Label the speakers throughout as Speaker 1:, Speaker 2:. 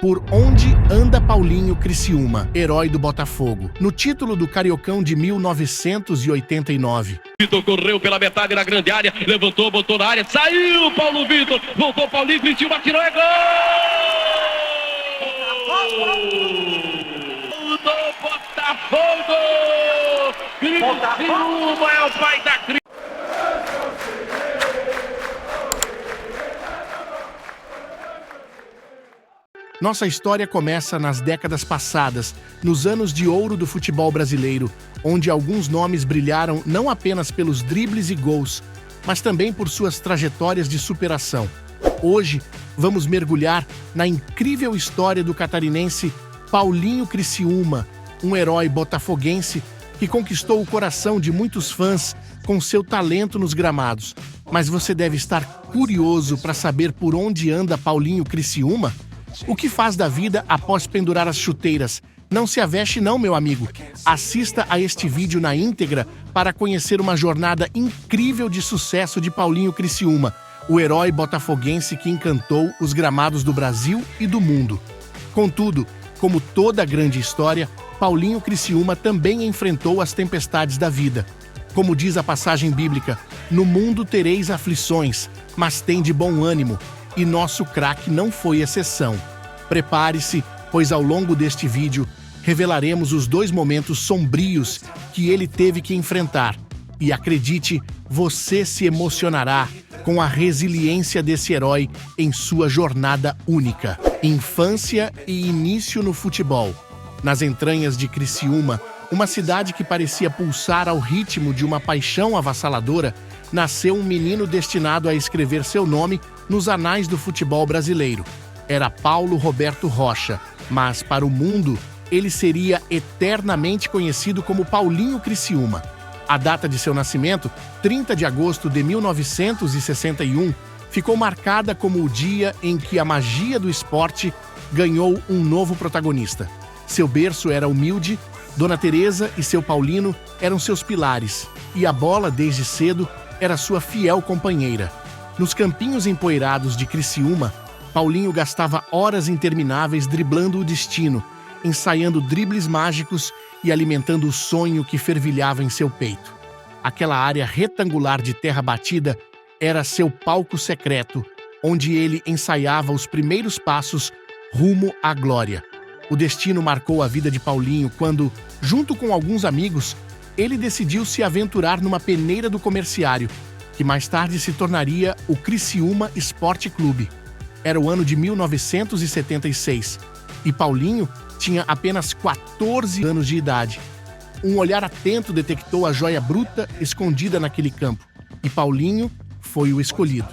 Speaker 1: Por onde anda Paulinho Criciúma, herói do Botafogo? No título do Cariocão de 1989.
Speaker 2: Vitor correu pela metade na grande área, levantou, botou na área, saiu Paulo Vitor, voltou Paulinho, Criciúma, atirou, é gol! Do Botafogo! Criciúma é o pai da crise!
Speaker 1: Nossa história começa nas décadas passadas, nos anos de ouro do futebol brasileiro, onde alguns nomes brilharam não apenas pelos dribles e gols, mas também por suas trajetórias de superação. Hoje, vamos mergulhar na incrível história do catarinense Paulinho Criciúma, um herói botafoguense que conquistou o coração de muitos fãs com seu talento nos gramados. Mas você deve estar curioso para saber por onde anda Paulinho Criciúma? O que faz da vida após pendurar as chuteiras? Não se aveste não, meu amigo. Assista a este vídeo na íntegra para conhecer uma jornada incrível de sucesso de Paulinho Criciúma, o herói botafoguense que encantou os gramados do Brasil e do mundo. Contudo, como toda grande história, Paulinho Criciúma também enfrentou as tempestades da vida. Como diz a passagem bíblica, no mundo tereis aflições, mas tende bom ânimo. E nosso craque não foi exceção. Prepare-se, pois ao longo deste vídeo revelaremos os dois momentos sombrios que ele teve que enfrentar. E acredite, você se emocionará com a resiliência desse herói em sua jornada única. Infância e início no futebol. Nas entranhas de Criciúma, uma cidade que parecia pulsar ao ritmo de uma paixão avassaladora, nasceu um menino destinado a escrever seu nome nos anais do futebol brasileiro. Era Paulo Roberto Rocha, mas para o mundo ele seria eternamente conhecido como Paulinho Criciúma. A data de seu nascimento, 30 de agosto de 1961, ficou marcada como o dia em que a magia do esporte ganhou um novo protagonista. Seu berço era humilde, Dona Teresa e seu Paulino eram seus pilares, e a bola, desde cedo, era sua fiel companheira. Nos campinhos empoeirados de Criciúma, Paulinho gastava horas intermináveis driblando o destino, ensaiando dribles mágicos e alimentando o sonho que fervilhava em seu peito. Aquela área retangular de terra batida era seu palco secreto, onde ele ensaiava os primeiros passos rumo à glória. O destino marcou a vida de Paulinho quando, junto com alguns amigos, ele decidiu se aventurar numa peneira do Comerciário, que mais tarde se tornaria o Criciúma Esporte Clube. Era o ano de 1976 e Paulinho tinha apenas 14 anos de idade. Um olhar atento detectou a joia bruta escondida naquele campo e Paulinho foi o escolhido.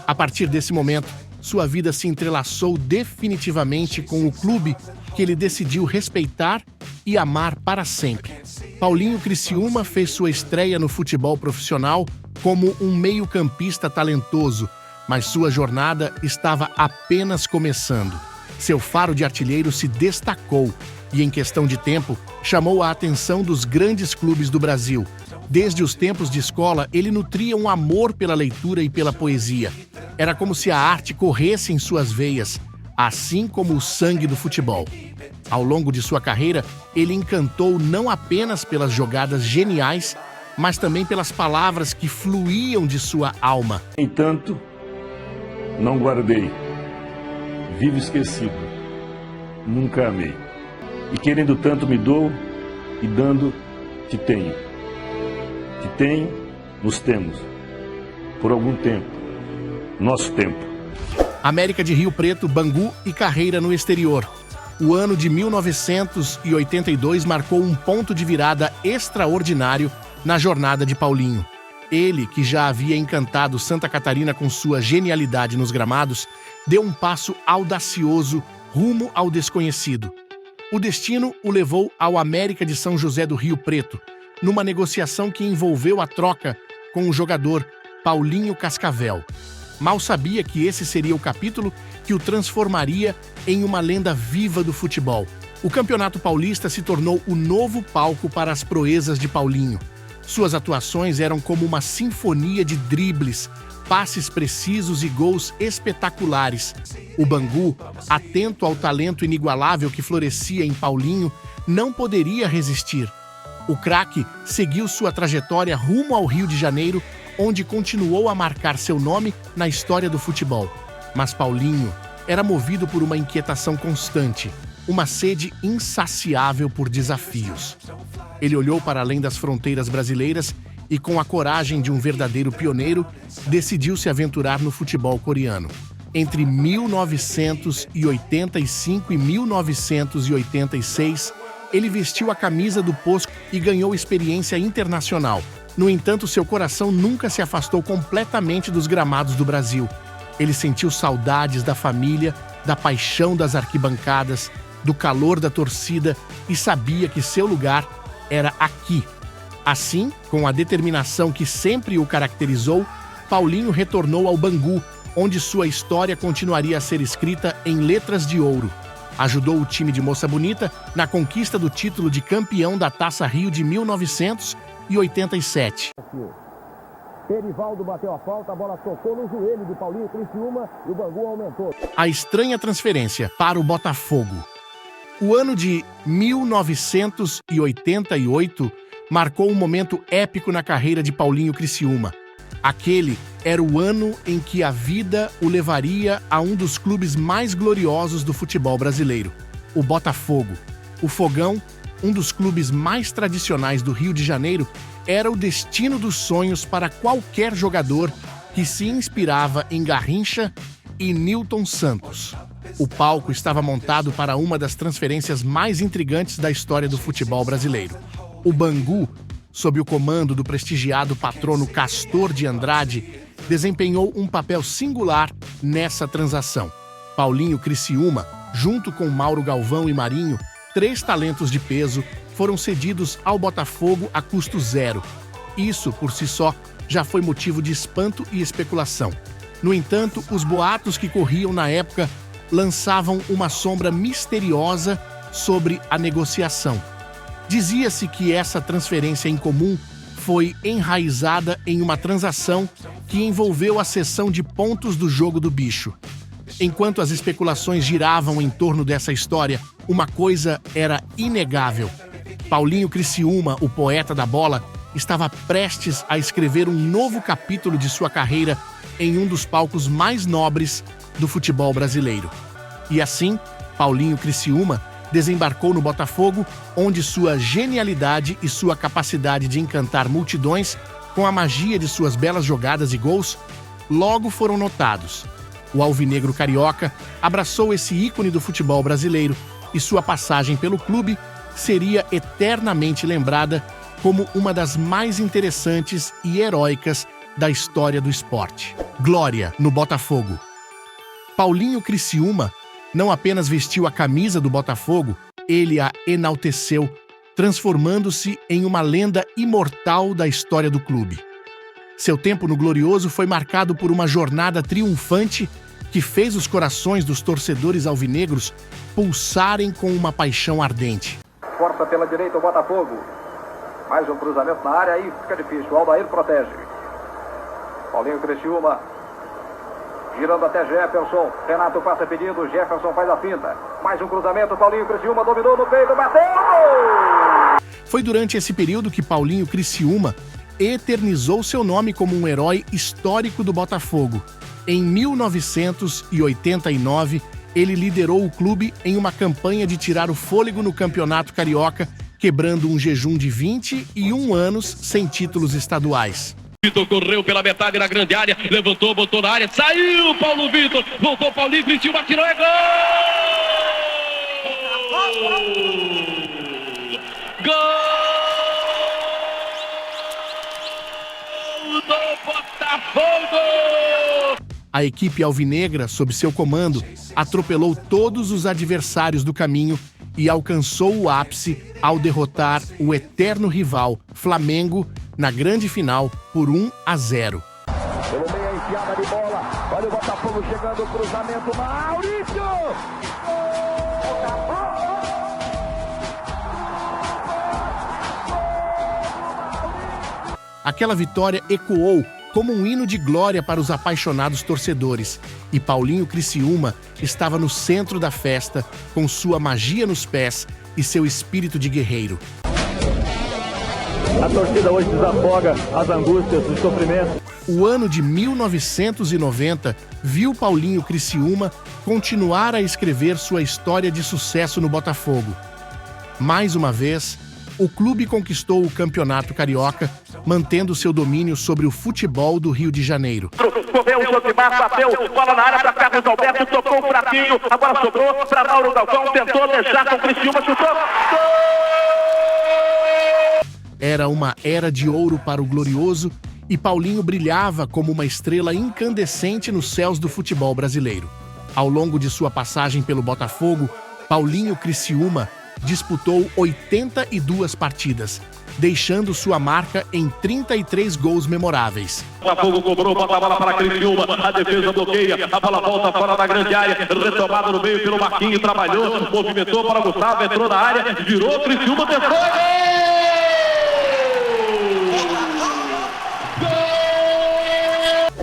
Speaker 1: A partir desse momento, sua vida se entrelaçou definitivamente com o clube que ele decidiu respeitar e amar para sempre. Paulinho Criciúma fez sua estreia no futebol profissional como um meio-campista talentoso, mas sua jornada estava apenas começando. Seu faro de artilheiro se destacou e, em questão de tempo, chamou a atenção dos grandes clubes do Brasil. Desde os tempos de escola, ele nutria um amor pela leitura e pela poesia. Era como se a arte corresse em suas veias, assim como o sangue do futebol. Ao longo de sua carreira, ele encantou não apenas pelas jogadas geniais, mas também pelas palavras que fluíam de sua alma.
Speaker 3: Entanto, não guardei, vivo esquecido, nunca amei. E querendo tanto me dou, e dando te tenho. Te tenho, nos temos, por algum tempo, nosso tempo.
Speaker 1: América de Rio Preto, Bangu e carreira no exterior. O ano de 1982 marcou um ponto de virada extraordinário na jornada de Paulinho. Ele, que já havia encantado Santa Catarina com sua genialidade nos gramados, deu um passo audacioso rumo ao desconhecido. O destino o levou ao América de São José do Rio Preto, numa negociação que envolveu a troca com o jogador Paulinho Cascavel. Mal sabia que esse seria o capítulo que o transformaria em uma lenda viva do futebol. O Campeonato Paulista se tornou o novo palco para as proezas de Paulinho. Suas atuações eram como uma sinfonia de dribles, passes precisos e gols espetaculares. O Bangu, atento ao talento inigualável que florescia em Paulinho, não poderia resistir. O craque seguiu sua trajetória rumo ao Rio de Janeiro, onde continuou a marcar seu nome na história do futebol. Mas Paulinho era movido por uma inquietação constante, uma sede insaciável por desafios. Ele olhou para além das fronteiras brasileiras e, com a coragem de um verdadeiro pioneiro, decidiu se aventurar no futebol coreano. Entre 1985 e 1986, ele vestiu a camisa do POSCO e ganhou experiência internacional. No entanto, seu coração nunca se afastou completamente dos gramados do Brasil. Ele sentiu saudades da família, da paixão das arquibancadas, do calor da torcida e sabia que seu lugar era aqui. Assim, com a determinação que sempre o caracterizou, Paulinho retornou ao Bangu, onde sua história continuaria a ser escrita em letras de ouro. Ajudou o time de Moça Bonita na conquista do título de campeão da Taça Rio de 1987.
Speaker 4: Perivaldo bateu a falta, a bola tocou no joelho do Paulinho Criciúma e o Bangu aumentou.
Speaker 1: A estranha transferência para o Botafogo. O ano de 1988 marcou um momento épico na carreira de Paulinho Criciúma. Aquele era o ano em que a vida o levaria a um dos clubes mais gloriosos do futebol brasileiro, o Botafogo. O Fogão, um dos clubes mais tradicionais do Rio de Janeiro, era o destino dos sonhos para qualquer jogador que se inspirava em Garrincha e Nilton Santos. O palco estava montado para uma das transferências mais intrigantes da história do futebol brasileiro. O Bangu, sob o comando do prestigiado patrono Castor de Andrade, desempenhou um papel singular nessa transação. Paulinho Criciúma, junto com Mauro Galvão e Marinho, 3 talentos de peso, foram cedidos ao Botafogo a custo zero. Isso, por si só, já foi motivo de espanto e especulação. No entanto, os boatos que corriam na época lançavam uma sombra misteriosa sobre a negociação. Dizia-se que essa transferência incomum foi enraizada em uma transação que envolveu a cessão de pontos do jogo do bicho. Enquanto as especulações giravam em torno dessa história, uma coisa era inegável. Paulinho Criciúma, o poeta da bola, estava prestes a escrever um novo capítulo de sua carreira em um dos palcos mais nobres do futebol brasileiro. E assim, Paulinho Criciúma desembarcou no Botafogo, onde sua genialidade e sua capacidade de encantar multidões com a magia de suas belas jogadas e gols logo foram notados. O alvinegro carioca abraçou esse ícone do futebol brasileiro e sua passagem pelo clube seria eternamente lembrada como uma das mais interessantes e heróicas da história do esporte. Glória no Botafogo. Paulinho Criciúma não apenas vestiu a camisa do Botafogo, ele a enalteceu, transformando-se em uma lenda imortal da história do clube. Seu tempo no Glorioso foi marcado por uma jornada triunfante que fez os corações dos torcedores alvinegros pulsarem com uma paixão ardente.
Speaker 4: Força pela direita o Botafogo. Mais um cruzamento na área, aí fica difícil. O Aldair protege. Paulinho Criciúma. Girando até Jefferson. Renato passa pedido. Jefferson faz a finta. Mais um cruzamento. Paulinho Criciúma dominou no peito. Bateu!
Speaker 1: Foi durante esse período que Paulinho Criciúma eternizou seu nome como um herói histórico do Botafogo. Em 1989, ele liderou o clube em uma campanha de tirar o fôlego no Campeonato Carioca, quebrando um jejum de 21 anos sem títulos estaduais.
Speaker 2: Vitor correu pela metade da grande área, levantou, botou na área, saiu Paulo Vitor, voltou Paulinho Criciúma, atirou, é gol! Gol do Botafogo!
Speaker 1: A equipe alvinegra, sob seu comando, atropelou todos os adversários do caminho e alcançou o ápice ao derrotar o eterno rival Flamengo na grande final por 1-0.
Speaker 4: Pelo meio a enfiada de bola. Olha o Botafogo chegando, o cruzamento. Maurício!
Speaker 1: Aquela vitória ecoou como um hino de glória para os apaixonados torcedores, e Paulinho Criciúma estava no centro da festa, com sua magia nos pés e seu espírito de guerreiro.
Speaker 5: A torcida hoje desafoga as angústias, os sofrimentos.
Speaker 1: O ano de 1990 viu Paulinho Criciúma continuar a escrever sua história de sucesso no Botafogo. Mais uma vez, o clube conquistou o Campeonato Carioca, mantendo seu domínio sobre o futebol do Rio de Janeiro.
Speaker 6: Correu o Josimar, bateu, bola na área para Carlos Alberto, tocou o fraquinho, a bola sobrou para Mauro Galvão, tentou deixar com o Criciúma, chutou. Gol!
Speaker 1: Era uma era de ouro para o glorioso e Paulinho brilhava como uma estrela incandescente nos céus do futebol brasileiro. Ao longo de sua passagem pelo Botafogo, Paulinho Criciúma disputou 82 partidas, deixando sua marca em 33 gols memoráveis.
Speaker 2: Botafogo cobrou, bota a bola para Criciúma, a defesa bloqueia, a bola volta fora da grande área, retomada no meio pelo Marquinhos, trabalhou, movimentou para Gustavo, entrou na área, virou, Criciúma, tentou,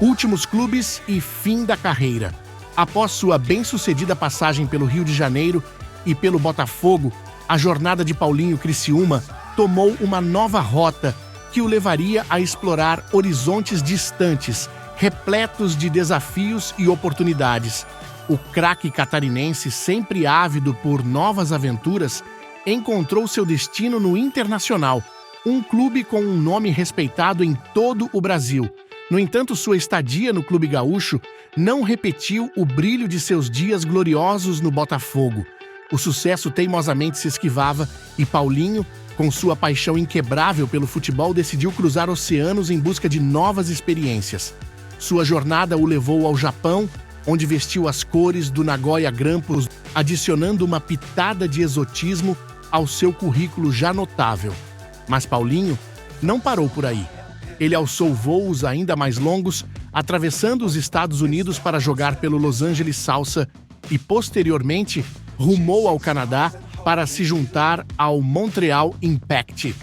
Speaker 1: Últimos clubes e fim da carreira. Após sua bem-sucedida passagem pelo Rio de Janeiro e pelo Botafogo, a jornada de Paulinho Criciúma tomou uma nova rota que o levaria a explorar horizontes distantes, repletos de desafios e oportunidades. O craque catarinense, sempre ávido por novas aventuras, encontrou seu destino no Internacional, um clube com um nome respeitado em todo o Brasil. No entanto, sua estadia no clube gaúcho não repetiu o brilho de seus dias gloriosos no Botafogo. O sucesso teimosamente se esquivava e Paulinho, com sua paixão inquebrável pelo futebol, decidiu cruzar oceanos em busca de novas experiências. Sua jornada o levou ao Japão, onde vestiu as cores do Nagoya Grampus, adicionando uma pitada de exotismo ao seu currículo já notável. Mas Paulinho não parou por aí. Ele alçou voos ainda mais longos, atravessando os Estados Unidos para jogar pelo Los Angeles Salsa e, posteriormente, rumou ao Canadá para se juntar ao Montreal Impact.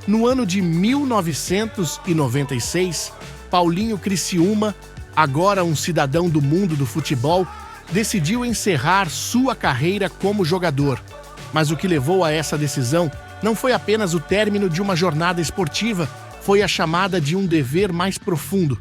Speaker 1: No ano de 1996, Paulinho Criciúma, agora um cidadão do mundo do futebol, decidiu encerrar sua carreira como jogador. Mas o que levou a essa decisão não foi apenas o término de uma jornada esportiva, foi a chamada de um dever mais profundo.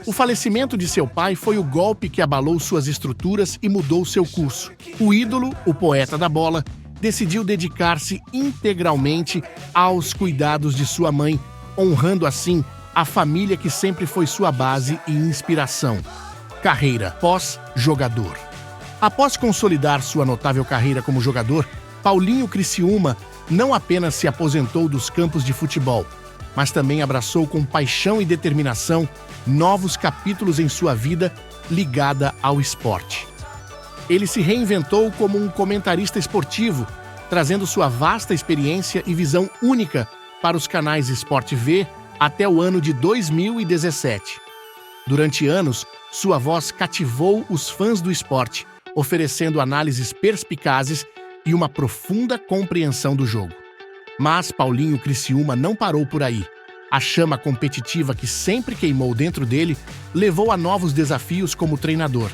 Speaker 1: O falecimento de seu pai foi o golpe que abalou suas estruturas e mudou seu curso. O ídolo, o poeta da bola, decidiu dedicar-se integralmente aos cuidados de sua mãe, honrando assim a família que sempre foi sua base e inspiração. Carreira pós-jogador. Após consolidar sua notável carreira como jogador, Paulinho Criciúma não apenas se aposentou dos campos de futebol, mas também abraçou com paixão e determinação novos capítulos em sua vida ligada ao esporte. Ele se reinventou como um comentarista esportivo, trazendo sua vasta experiência e visão única para os canais Sport TV até o ano de 2017. Durante anos, sua voz cativou os fãs do esporte, oferecendo análises perspicazes e uma profunda compreensão do jogo. Mas Paulinho Criciúma não parou por aí. A chama competitiva que sempre queimou dentro dele levou a novos desafios como treinador.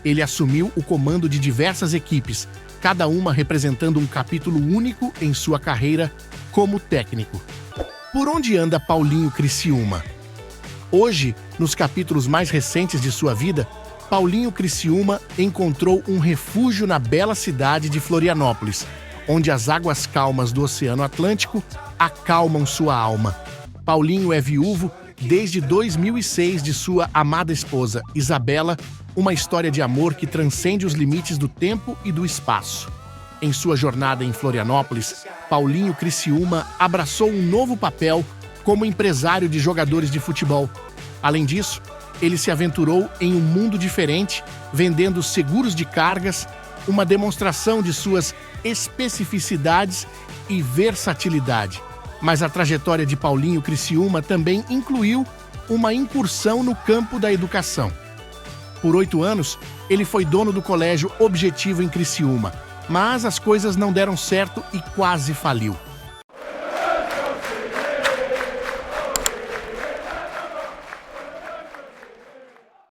Speaker 1: Ele assumiu o comando de diversas equipes, cada uma representando um capítulo único em sua carreira como técnico. Por onde anda Paulinho Criciúma? Hoje, nos capítulos mais recentes de sua vida, Paulinho Criciúma encontrou um refúgio na bela cidade de Florianópolis, onde as águas calmas do Oceano Atlântico acalmam sua alma. Paulinho é viúvo desde 2006 de sua amada esposa, Isabela, uma história de amor que transcende os limites do tempo e do espaço. Em sua jornada em Florianópolis, Paulinho Criciúma abraçou um novo papel como empresário de jogadores de futebol. Além disso, ele se aventurou em um mundo diferente, vendendo seguros de cargas, uma demonstração de suas especificidades e versatilidade. Mas a trajetória de Paulinho Criciúma também incluiu uma incursão no campo da educação. Por 8 anos, ele foi dono do Colégio Objetivo em Criciúma, mas as coisas não deram certo e quase faliu.